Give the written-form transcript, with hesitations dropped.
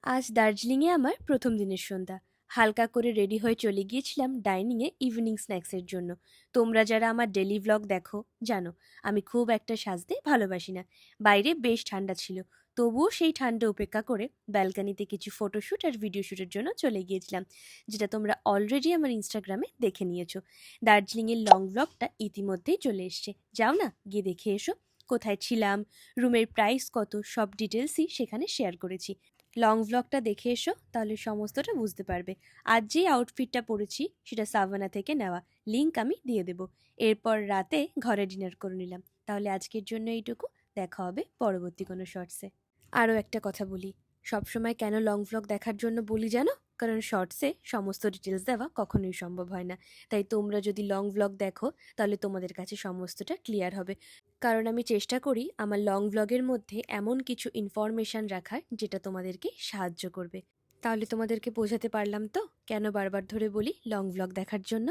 আজ দার্জিলিংয়ে আমার প্রথম দিনের সন্ধ্যা। হালকা করে রেডি হয়ে চলে গিয়েছিলাম ডাইনিংয়ে ইভিনিং স্ন্যাক্সের জন্য। তোমরা যারা আমার ডেলি ভ্লগ দেখো জানো আমি খুব একটা সাজতে ভালোবাসি না। বাইরে বেশ ঠান্ডা ছিল, তবুও সেই ঠান্ডা উপেক্ষা করে ব্যালকানিতে কিছু ফটোশ্যুট আর ভিডিও শ্যুটের জন্য চলে গিয়েছিলাম, যেটা তোমরা অলরেডি আমার ইনস্টাগ্রামে দেখে নিয়েছো। দার্জিলিংয়ের লং ভ্লগটা ইতিমধ্যেই চলে এসছে, যাও না গিয়ে দেখে এসো। কোথায় ছিলাম, রুমের প্রাইস কত, সব ডিটেলসই সেখানে শেয়ার করেছি। লং ভ্লগটা দেখে এসো, তাহলে সমস্তটা বুঝতে পারবে। আজ যে আউটফিটটা পরেছি সেটা সাভানা থেকে নেওয়া, লিংক আমি দিয়ে দেবো। এরপর রাতে ঘরে ডিনার করে নিলাম। তাহলে আজকের জন্য এইটুকু, দেখা হবে পরবর্তী কোনো শর্টসে। আরও একটা কথা বলি, সবসময় কেন লং ভ্লগ দেখার জন্য বলি জানো? কারণ শর্টসে সমস্ত ডিটেলস দেওয়া কখনোই সম্ভব হয় না। তাই তোমরা যদি লং ভ্লগ দেখো তাহলে তোমাদের কাছে সমস্তটা ক্লিয়ার হবে। কারণ আমি চেষ্টা করি আমার লং ভ্লগের মধ্যে এমন কিছু ইনফরমেশান রাখার যেটা তোমাদেরকে সাহায্য করবে। তাহলে তোমাদেরকে বোঝাতে পারলাম তো কেন বারবার ধরে বলি লং ভ্লগ দেখার জন্য।